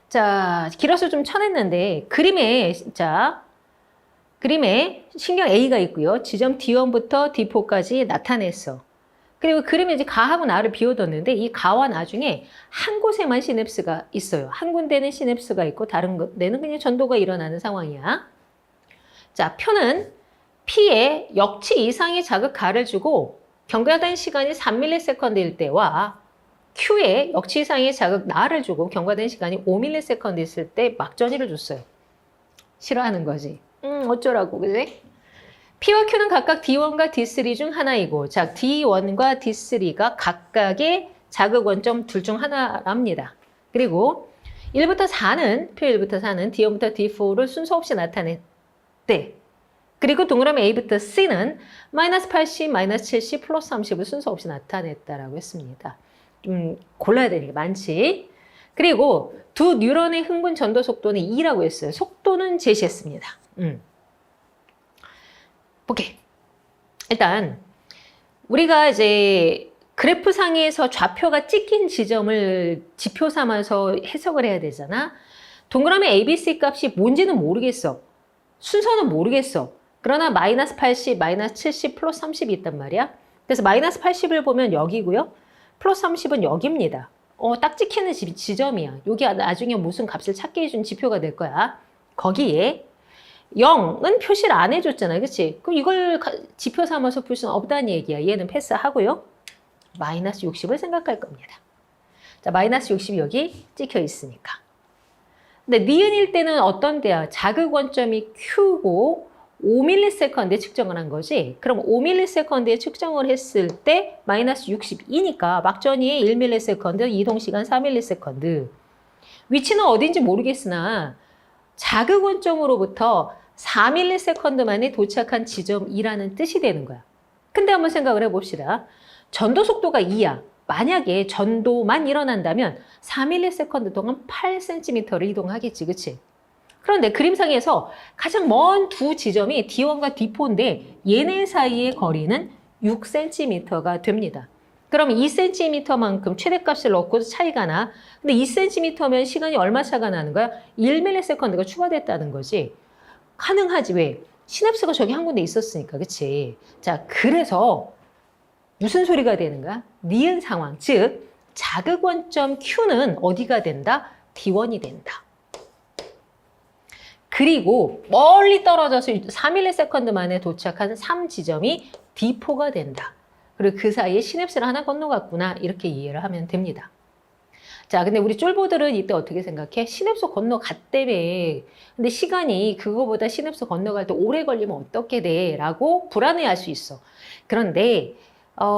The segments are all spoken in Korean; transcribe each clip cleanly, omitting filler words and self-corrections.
자, 길어서 좀 쳐냈는데 그림에 신경 A가 있고요. 지점 D1부터 D4까지 나타냈어. 그리고 그림에 이제 가하고 나를 비워뒀는데 이 가와 나중에 한 곳에만 시냅스가 있어요. 한 군데는 시냅스가 있고 다른 데는 그냥 전도가 일어나는 상황이야. 자, 표는 P에 역치 이상의 자극 가를 주고 경과된 시간이 3ms일 때와 Q에 역치 이상의 자극 나를 주고 경과된 시간이 5ms 있을 때 막전이를 줬어요. 싫어하는 거지. 어쩌라고, 그지? P와 Q는 각각 D1과 D3 중 하나이고, 자, D1과 D3가 각각의 자극 원점 둘 중 하나랍니다. 그리고 1부터 4는, 표 1부터 4는 D1부터 D4를 순서 없이 나타냈대. 그리고 동그라미 A부터 C는 마이너스 80, 마이너스 70, 플러스 30을 순서 없이 나타냈다라고 했습니다. 좀 골라야 되는 게 많지. 그리고 두 뉴런의 흥분 전도 속도는 2라고 했어요. 속도는 제시했습니다. 볼게. 일단 우리가 이제 그래프상에서 좌표가 찍힌 지점을 지표 삼아서 해석을 해야 되잖아. 동그라미 ABC 값이 뭔지는 모르겠어. 순서는 모르겠어. 그러나 마이너스 80, 마이너스 70, 플러스 30이 있단 말이야. 그래서 마이너스 80을 보면 여기고요. 플러스 30은 여기입니다. 딱 찍히는 지점이야. 여기 나중에 무슨 값을 찾게 해준 지표가 될 거야. 거기에 0은 표시를 안 해줬잖아. 그치? 그럼 이걸 지표 삼아서 풀 수는 없다는 얘기야. 얘는 패스하고요. 마이너스 60을 생각할 겁니다. 자, 마이너스 60이 여기 찍혀 있으니까. 근데 니은일 때는 어떤 데야? 자극 원점이 Q고 5ms에 측정을 한 거지. 그럼 5ms에 측정을 했을 때 마이너스 62니까 막전이의 1ms, 이동시간 4ms. 위치는 어딘지 모르겠으나 자극 원점으로부터 4ms 만에 도착한 지점이라는 뜻이 되는 거야. 근데 한번 생각을 해봅시다. 전도 속도가 2야. 만약에 전도만 일어난다면 4ms 동안 8cm를 이동하겠지, 그치? 그런데 그림상에서 가장 먼 두 지점이 D1과 D4인데 얘네 사이의 거리는 6cm가 됩니다. 그럼 2cm만큼 최대값을 넣고 차이가 나. 근데 2cm면 시간이 얼마 차가 나는 거야? 1ms가 추가됐다는 거지. 가능하지, 왜? 시냅스가 저기 한 군데 있었으니까, 그치? 자, 그래서 무슨 소리가 되는 거야? 니은 상황, 즉 자극 원점 Q는 어디가 된다? D1이 된다. 그리고 멀리 떨어져서 3ms 만에 도착한 3지점이 D4가 된다. 그리고 그 사이에 시냅스를 하나 건너갔구나. 이렇게 이해를 하면 됩니다. 자, 근데 우리 쫄보들은 이때 어떻게 생각해? 시냅스 건너갔다며. 근데 시간이 그거보다 시냅스 건너갈 때 오래 걸리면 어떻게 돼? 라고 불안해할 수 있어. 그런데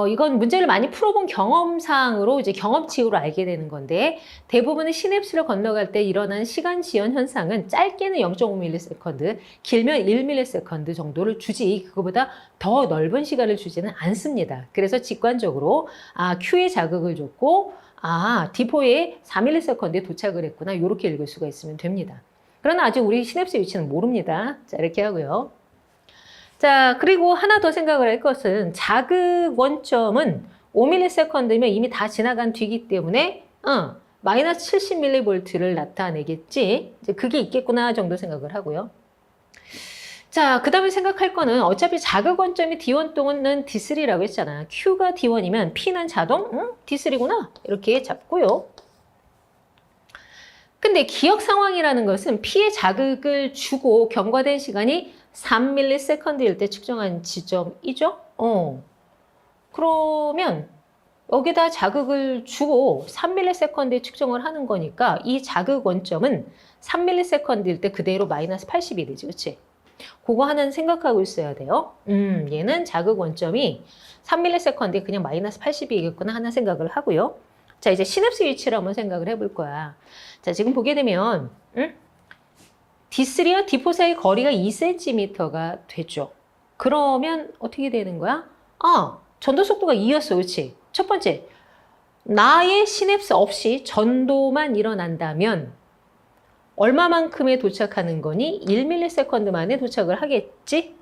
이건 문제를 많이 풀어본 경험상으로 이제 경험치로 알게 되는 건데 대부분의 시냅스를 건너갈 때 일어난 시간 지연 현상은 짧게는 0.5ms, 길면 1ms 정도를 주지 그거보다 더 넓은 시간을 주지는 않습니다. 그래서 직관적으로 Q에 자극을 줬고 D4에 4ms에 도착을 했구나 이렇게 읽을 수가 있으면 됩니다. 그러나 아직 우리 시냅스 위치는 모릅니다. 자, 이렇게 하고요. 자, 그리고 하나 더 생각을 할 것은 자극 원점은 5ms면 이미 다 지나간 뒤기 때문에 마이너스 70mV를 나타내겠지. 이제 그게 있겠구나 정도 생각을 하고요. 자, 그 다음에 생각할 거는 어차피 자극 원점이 D1 또는 D3라고 했잖아. Q가 D1이면 P는 자동 D3구나. 이렇게 잡고요. 근데 기억 상황이라는 것은 P의 자극을 주고 경과된 시간이 3ms일 때 측정한 지점이죠? 그러면 여기다 자극을 주고 3ms에 측정을 하는 거니까 이 자극 원점은 3ms일 때 그대로 마이너스 80이 되지, 그치? 그거 하나는 생각하고 있어야 돼요. 얘는 자극 원점이 3ms에 그냥 마이너스 80이겠구나 하는 생각을 하고요. 자, 이제 시냅스 위치를 한번 생각을 해볼 거야. 자, 지금 보게 되면 D3와 D4 사이 거리가 2cm가 되죠. 그러면 어떻게 되는 거야? 전도 속도가 2였어. 그렇지? 첫 번째, 나의 시냅스 없이 전도만 일어난다면 얼마만큼에 도착하는 거니? 1ms 만에 도착을 하겠지?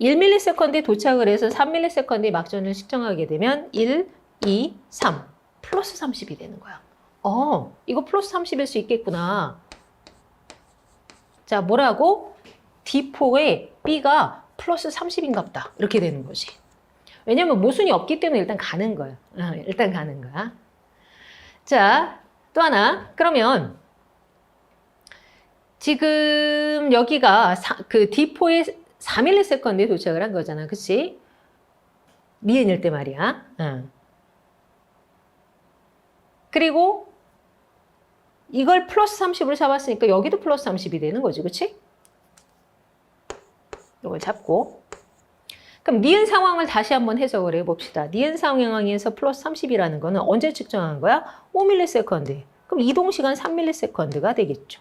1ms에 도착을 해서 3ms에 막전을 측정하게 되면 1, 2, 3 플러스 30이 되는 거야. 이거 플러스 30일 수 있겠구나. 자, 뭐라고? D4에 B가 플러스 30인갑다. 이렇게 되는 거지. 왜냐면 모순이 없기 때문에 일단 가는 거야. 일단 가는 거야. 자, 또 하나. 그러면 지금 여기가 그 D4에 4ms에 도착을 한 거잖아. 그치? 니은일 때 말이야. 그리고 이걸 플러스 30으로 잡았으니까 여기도 플러스 30이 되는 거지. 그치? 이걸 잡고. 그럼 니은 상황을 다시 한번 해석을 해봅시다. 니은 상황에서 플러스 30이라는 거는 언제 측정한 거야? 5ms. 그럼 이동시간 3ms가 되겠죠.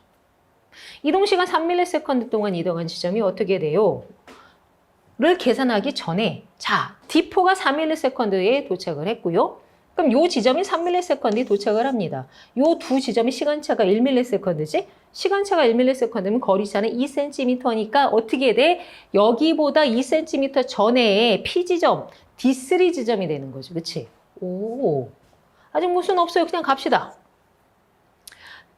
이동시간 3ms 동안 이동한 지점이 어떻게 돼요? 를 계산하기 전에 자, D4가 4ms에 도착을 했고요. 그럼 요 지점이 3ms에 도착을 합니다. 요 두 지점이 시간차가 1ms지? 시간차가 1ms면 거리차는 2cm니까 어떻게 돼? 여기보다 2cm 전에 P지점, D3 지점이 되는 거죠. 그치? 오, 아직 무슨 없어요. 그냥 갑시다.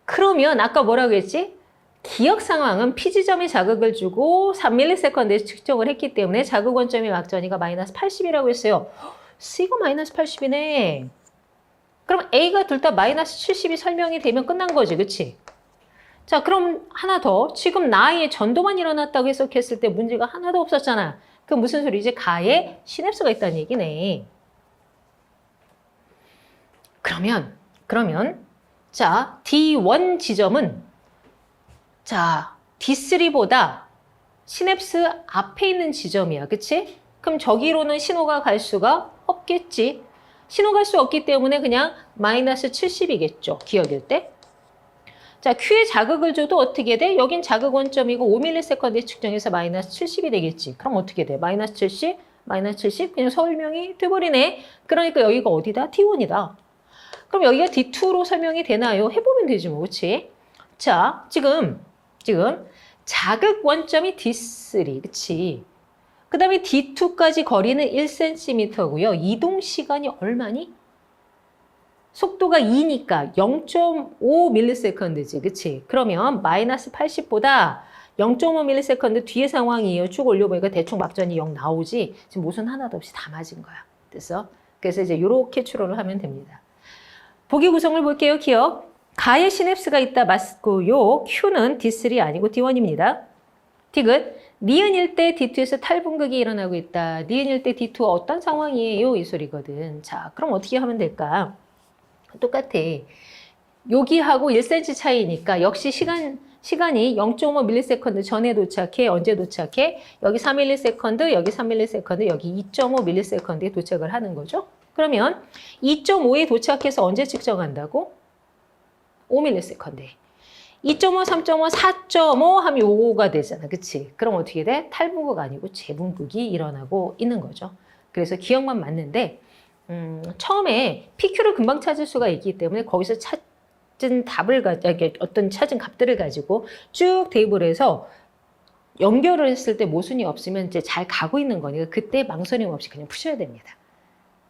그러면 아까 뭐라고 했지? 기억 상황은 P지점에 자극을 주고 3ms에 측정을 했기 때문에 자극 원점의 막전이가 마이너스 80이라고 했어요. C가 마이너스 80이네. 그럼 A가 둘 다 마이너스 70이 설명이 되면 끝난 거지. 그치? 자, 그럼 하나 더. 지금 나의 전도만 일어났다고 해석했을 때 문제가 하나도 없었잖아. 그 무슨 소리지? 가에 시냅스가 있다는 얘기네. 그러면 자, D1 지점은 자, D3보다 시냅스 앞에 있는 지점이야. 그치? 그럼 저기로는 신호가 갈 수가 없겠지. 신호 갈 수 없기 때문에 그냥 마이너스 70이겠죠. 기억일 때. 자, Q에 자극을 줘도 어떻게 돼? 여긴 자극 원점이고 5ms에 측정해서 마이너스 70이 되겠지. 그럼 어떻게 돼? 마이너스 70, 마이너스 70 그냥 설명이 돼버리네. 그러니까 여기가 어디다? T1이다. 그럼 여기가 D2로 설명이 되나요? 해보면 되지 뭐. 그치? 자, 지금 자극 원점이 D3, 그치? 그 다음에 D2까지 거리는 1cm고요. 이동 시간이 얼마니? 속도가 2니까 0.5ms지, 그치? 그러면 마이너스 80보다 0.5ms 뒤의 상황이에요. 쭉 올려보니까 대충 막전이 0 나오지. 지금 모순 하나도 없이 다 맞은 거야. 됐어? 그래서 이제 이렇게 추론을 하면 됩니다. 보기 구성을 볼게요. 기억. 가에 시냅스가 있다 맞고요. Q는 D3 아니고 D1입니다. 디귿. 니은일 때 D2에서 탈분극이 일어나고 있다. 니은일 때 D2가 어떤 상황이에요? 이 소리거든. 자, 그럼 어떻게 하면 될까? 똑같아. 여기하고 1cm 차이니까 역시 시간이 0.5ms 전에 도착해. 언제 도착해? 여기 3ms, 여기 3ms, 여기 2.5ms에 도착을 하는 거죠. 그러면 2.5에 도착해서 언제 측정한다고? 5ms. 2.5, 3.5, 4.5 하면 요거가 되잖아. 그치? 그럼 어떻게 돼? 탈분극 아니고 재분극이 일어나고 있는 거죠. 그래서 기억만 맞는데 처음에 PQ를 금방 찾을 수가 있기 때문에 거기서 찾은 어떤 찾은 값들을 가지고 쭉 대입을 해서 연결을 했을 때 모순이 없으면 이제 잘 가고 있는 거니까 그때 망설임 없이 그냥 푸셔야 됩니다.